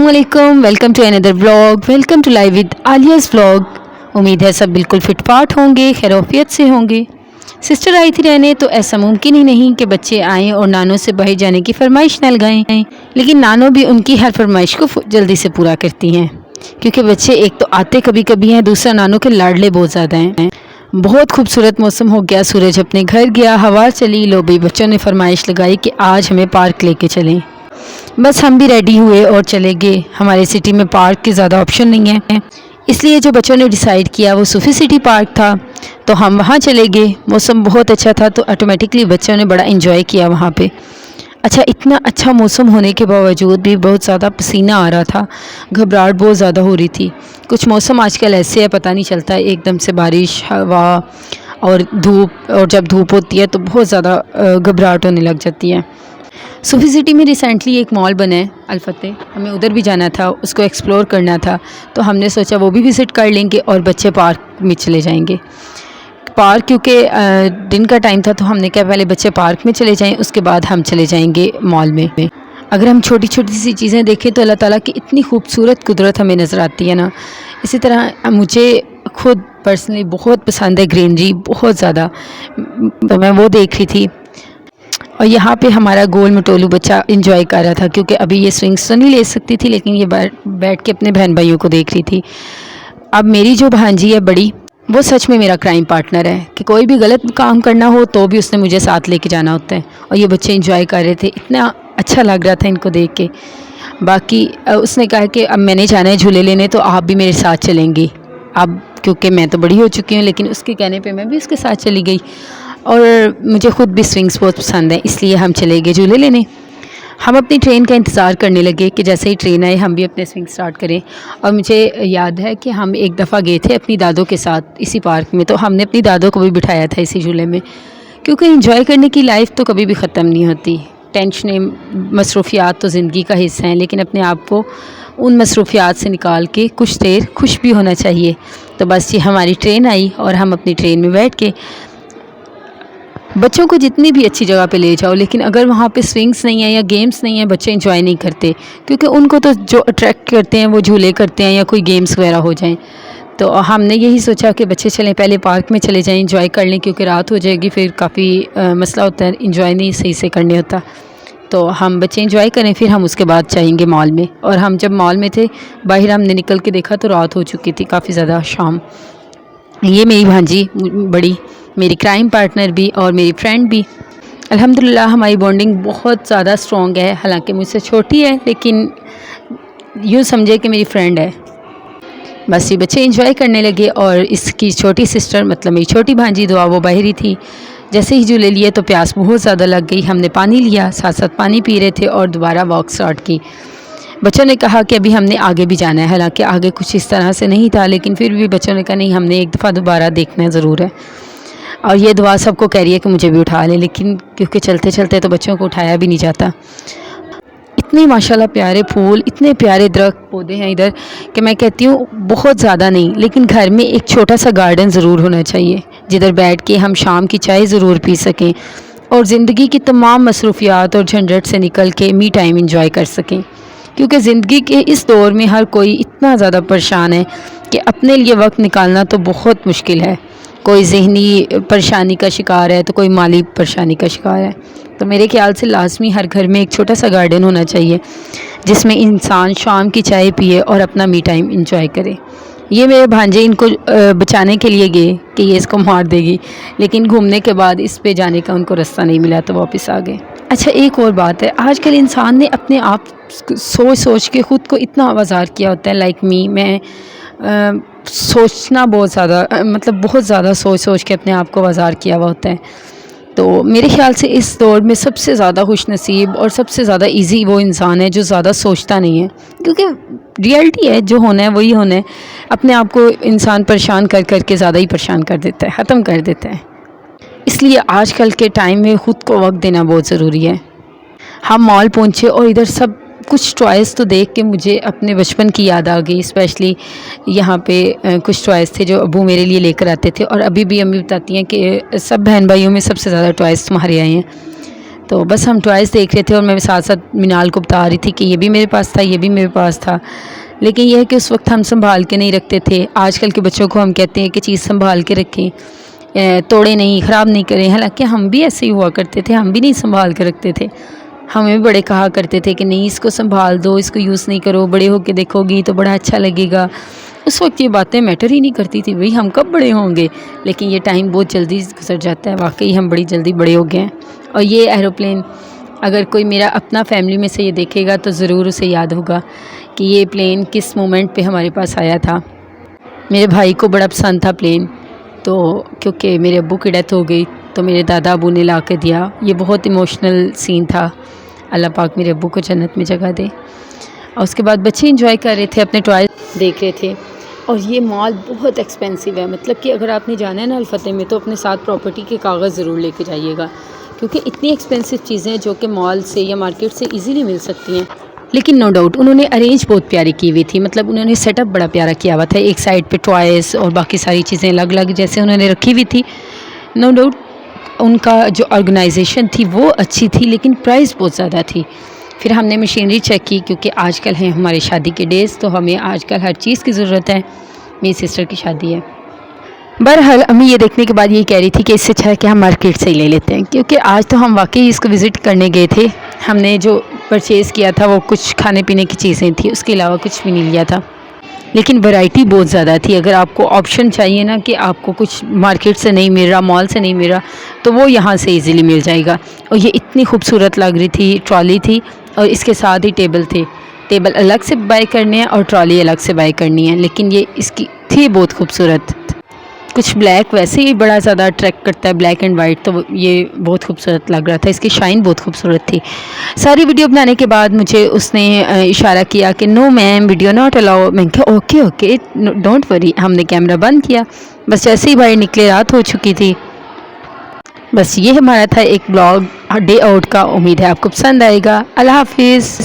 अस्सलामुअलैकुम, welcome to another vlog. Welcome to live with Alia's vlog. उम्मीद है सब बिल्कुल फिट फाट होंगे, खैरियत से होंगे। सिस्टर आई थी रहने तो ऐसा मुमकिन ही नहीं कि बच्चे आएँ और नानों से बाहर जाने की फरमाइश न लगाएं, लेकिन नानों भी उनकी हर फरमाइश को जल्दी से पूरा करती हैं, क्योंकि बच्चे एक तो आते कभी कभी हैं, दूसरा नानों के लाडले बहुत ज़्यादा हैं। बहुत खूबसूरत मौसम हो गया, सूरज अपने घर गया, हवा चली, लो भी बच्चों ने फरमाइश लगाई कि आज हमें पार्क लेके चलें। बस हम भी रेडी हुए और चले गए। हमारे सिटी में पार्क के ज़्यादा ऑप्शन नहीं है, इसलिए जो बच्चों ने डिसाइड किया वो सूफी सिटी पार्क था, तो हम वहाँ चले गए। मौसम बहुत अच्छा था तो ऑटोमेटिकली बच्चों ने बड़ा एंजॉय किया वहाँ पे। अच्छा, इतना अच्छा मौसम होने के बावजूद भी बहुत ज़्यादा पसीना आ रहा था, घबराहट बहुत ज़्यादा हो रही थी। कुछ मौसम आजकल ऐसे है, पता नहीं चलता, एकदम से बारिश, हवा और धूप, और जब धूप होती है तो बहुत ज़्यादा घबराहट होने लग जाती है। सूफी सिटी में रिसेंटली एक मॉल बना है अल-फतेह, हमें उधर भी जाना था, उसको एक्सप्लोर करना था, तो हमने सोचा वो भी विज़िट कर लेंगे और बच्चे पार्क में चले जाएंगे। पार्क क्योंकि दिन का टाइम था तो हमने कहा पहले बच्चे पार्क में चले जाएं, उसके बाद हम चले जाएंगे मॉल में। अगर हम छोटी छोटी सी चीज़ें देखें तो अल्लाह ताला की इतनी खूबसूरत कुदरत हमें नज़र आती है ना। इसी तरह मुझे खुद पर्सनली बहुत पसंद है ग्रीनरी, बहुत ज़्यादा, तो मैं वो देख रही थी। और यहाँ पे हमारा गोल मटोलू बच्चा एंजॉय कर रहा था, क्योंकि अभी ये स्विंग्स तो नहीं ले सकती थी, लेकिन ये बैठ के अपने बहन भाइयों को देख रही थी। अब मेरी जो भांजी है बड़ी, वो सच में मेरा क्राइम पार्टनर है, कि कोई भी गलत काम करना हो तो भी उसने मुझे साथ लेके जाना होता है। और ये बच्चे एंजॉय कर रहे थे, इतना अच्छा लग रहा था इनको देख के। बाकी उसने कहा कि अब मैंने जाना है झूले लेने, तो आप भी मेरे साथ चलेंगी। अब क्योंकि मैं तो बड़ी हो चुकी हूँ, लेकिन उसके कहने पे मैं भी उसके साथ चली गई, और मुझे ख़ुद भी स्विंग्स बहुत पसंद है, इसलिए हम चले गए झूले लेने। हम अपनी ट्रेन का इंतज़ार करने लगे कि जैसे ही ट्रेन आए हम भी अपने स्विंग स्टार्ट करें। और मुझे याद है कि हम एक दफ़ा गए थे अपनी दादों के साथ इसी पार्क में, तो हमने अपनी दादों को भी बिठाया था इसी झूले में, क्योंकि एंजॉय करने की लाइफ तो कभी भी ख़त्म नहीं होती। टेंशनें, मसरूफियात तो ज़िंदगी का हिस्सा हैं, लेकिन अपने आप को उन मसरूफियात से निकाल के कुछ देर खुश भी होना चाहिए। तो बस ये हमारी ट्रेन आई और हम अपनी ट्रेन में बैठ के, बच्चों को जितनी भी अच्छी जगह पे ले जाओ, लेकिन अगर वहाँ पे स्विंग्स नहीं है या गेम्स नहीं है, बच्चे एंजॉय नहीं करते, क्योंकि उनको तो जो अट्रैक्ट करते हैं वो झूले करते हैं या कोई गेम्स वगैरह हो जाएं। तो हमने यही सोचा कि बच्चे चलें पहले पार्क में चले जाएं, एंजॉय कर लें, क्योंकि रात हो जाएगी फिर काफ़ी मसला होता है, एंजॉय नहीं सही से करने होता। तो हम बच्चे एंजॉय करें, फिर हम उसके बाद जाएंगे मॉल में। और हम जब मॉल में थे, बाहर हमने निकल के देखा तो रात हो चुकी थी काफ़ी ज़्यादा, शाम। ये मेरी भांजी बड़ी, मेरी क्राइम पार्टनर भी और मेरी फ्रेंड भी। अल्हम्दुलिल्लाह हमारी बॉन्डिंग बहुत ज़्यादा स्ट्रॉन्ग है, हालांकि मुझसे छोटी है, लेकिन यूँ समझे कि मेरी फ्रेंड है। बस ये बच्चे एंजॉय करने लगे, और इसकी छोटी सिस्टर, मतलब मेरी छोटी भांजी दुआ, वो बाहर ही थी। जैसे ही झूले लिए तो प्यास बहुत ज़्यादा लग गई, हमने पानी लिया, साथ साथ पानी पी रहे थे और दोबारा वॉक स्टार्ट की। बच्चों ने कहा कि अभी हमने आगे भी जाना है, हालांकि आगे कुछ इस तरह से नहीं था, लेकिन फिर भी बच्चों ने कहा नहीं, हमने एक दफ़ा दोबारा देखना ज़रूर है। और ये दुआ सबको कह रही है कि मुझे भी उठा ले, लेकिन क्योंकि चलते चलते तो बच्चों को उठाया भी नहीं जाता। इतने माशाल्लाह प्यारे फूल, इतने प्यारे दरख्त पौधे हैं इधर, कि मैं कहती हूँ बहुत ज़्यादा नहीं, लेकिन घर में एक छोटा सा गार्डन ज़रूर होना चाहिए, जिधर बैठ के हम शाम की चाय ज़रूर पी सकें और ज़िंदगी की तमाम मसरूफियात और झंझट से निकल के मी टाइम इंजॉय कर सकें। क्योंकि ज़िंदगी के इस दौर में हर कोई इतना ज़्यादा परेशान है कि अपने लिए वक्त निकालना तो बहुत मुश्किल है। कोई ज़हनी परेशानी का शिकार है तो कोई माली परेशानी का शिकार है। तो मेरे ख्याल से लाजमी हर घर में एक छोटा सा गार्डन होना चाहिए, जिसमें इंसान शाम की चाय पिए और अपना मी टाइम इंजॉय करे। ये मेरे भांजे इनको बचाने के लिए गए कि ये इसको मार देगी, लेकिन घूमने के बाद इस पे जाने का उनको रास्ता नहीं मिला तो वापस आ गए। अच्छा, एक और बात है, आजकल इंसान ने अपने आप सोच सोच के ख़ुद को इतना आवाज़ार किया होता है। लाइक मी, मैं सोचना बहुत ज़्यादा, मतलब बहुत ज़्यादा सोच सोच के अपने आप को आवाज़ार किया हुआ होता है। तो मेरे ख्याल से इस दौर में सबसे ज़्यादा खुश नसीब और सबसे ज़्यादा इजी वो इंसान है जो ज़्यादा सोचता नहीं है, क्योंकि रियलिटी है, जो होना है वही होना है। अपने आप को इंसान परेशान कर कर के ज़्यादा ही परेशान कर देता है, ख़त्म कर देता है। इसलिए आजकल के टाइम में ख़ुद को वक्त देना बहुत ज़रूरी है। हम मॉल पहुँचे और इधर सब कुछ टॉयज़ तो देख के मुझे अपने बचपन की याद आ गई। स्पेशली यहाँ पे कुछ टॉयज़ थे जो अबू मेरे लिए लेकर आते थे, और अभी भी अम्मी बताती हैं कि सब बहन भाइयों में सबसे ज़्यादा टॉयज़ तुम्हारे आए हैं। تو بس ہم ٹوائز دیکھ رہے تھے اور میں ساتھ ساتھ منال کو بتا رہی تھی کہ یہ بھی میرے پاس تھا، یہ بھی میرے پاس تھا. لیکن یہ ہے کہ اس وقت ہم سنبھال کے نہیں رکھتے تھے. آج کل کے بچوں کو ہم کہتے ہیں کہ چیز سنبھال کے رکھیں، توڑے نہیں، خراب نہیں کریں. حالانکہ ہم بھی ایسے ہی ہوا کرتے تھے، ہم بھی نہیں سنبھال کے رکھتے تھے. ہمیں بھی بڑے کہا کرتے تھے کہ نہیں اس کو سنبھال دو، اس کو یوز نہیں کرو، بڑے ہو کے دیکھو گی تو بڑا اچھا لگے گا. اس وقت یہ باتیں میٹر ہی نہیں کرتی تھی، بھئی ہم کب بڑے ہوں گے. لیکن یہ ٹائم بہت جلدی گزر جاتا ہے، واقعی ہم بڑی جلدی بڑے ہو گئے ہیں. اور یہ ایروپلین اگر کوئی میرا اپنا فیملی میں سے یہ دیکھے گا تو ضرور اسے یاد ہوگا کہ یہ پلین کس مومنٹ پہ ہمارے پاس آیا تھا. میرے بھائی کو بڑا پسند تھا پلین، تو کیونکہ میرے ابو کی ڈیتھ ہو گئی تو میرے دادا ابو نے لا کے دیا. یہ بہت ایموشنل سین تھا. اللہ پاک میرے ابو کو جنت میں جگہ دے. اور اس کے بعد بچے انجوائے کر رہے تھے، اپنے ٹوائز دیکھ رہے تھے. اور یہ مال بہت ایکسپینسو ہے، مطلب کہ اگر آپ نے جانا ہے نا الفتح میں تو اپنے ساتھ پراپرٹی کے کاغذ ضرور لے کے جائیے گا، کیونکہ اتنی ایکسپینسو چیزیں جو کہ مال سے یا مارکیٹ سے ایزیلی مل سکتی ہیں. لیکن نو ڈاؤٹ انہوں نے ارینج بہت پیاری کی ہوئی تھی، مطلب انہوں نے سیٹ اپ بڑا پیارا کیا ہوا تھا. ایک سائڈ پہ ٹوائز اور باقی ساری چیزیں الگ الگ جیسے انہوں نے رکھی ہوئی تھی. نو ڈاؤٹ ان کا جو آرگنائزیشن تھی وہ اچھی تھی، لیکن پرائز بہت زیادہ تھی. پھر ہم نے مشینری چیک کی، کیونکہ آج کل ہیں ہمارے شادی کے ڈیز، تو ہمیں آج کل ہر چیز کی ضرورت ہے. میری سسٹر کی شادی ہے. بہرحال امی یہ دیکھنے کے بعد یہی کہہ رہی تھی کہ اس سے اچھا ہے کہ ہم مارکیٹ سے ہی لے لیتے ہیں، کیونکہ آج تو ہم واقعی اس کو وزٹ کرنے گئے تھے. ہم نے جو پرچیز کیا تھا وہ کچھ کھانے پینے کی چیزیں تھیں، اس کے علاوہ کچھ بھی نہیں لیا تھا. لیکن ورائٹی بہت زیادہ تھی. اگر آپ کو آپشن چاہیے نا کہ آپ کو کچھ مارکیٹ سے نہیں مل رہا، مال سے نہیں مل رہا، تو وہ یہاں سے ایزیلی مل جائے گا. اور یہ اتنی خوبصورت لگ رہی تھی. ٹرالی تھی اور اس کے ساتھ ہی ٹیبل تھے. ٹیبل الگ سے بائی کرنے ہیں اور ٹرالی الگ سے بائی کرنی ہے، لیکن یہ اس کی تھی بہت خوبصورت. کچھ بلیک ویسے ہی بڑا زیادہ اٹریکٹ کرتا ہے، بلیک اینڈ وائٹ، تو یہ بہت خوبصورت لگ رہا تھا. اس کی شائن بہت خوبصورت تھی. ساری ویڈیو بنانے کے بعد مجھے اس نے اشارہ کیا کہ نو میم ویڈیو ناٹ الاؤ. میں نے کہا اوکے ڈونٹ وری. ہم نے کیمرہ بند کیا. بس جیسے ہی باہر نکلے رات ہو چکی تھی. بس یہ ہمارا تھا ایک بلاگ ڈے آؤٹ کا. امید ہے آپ کو پسند آئے گا. اللہ حافظ.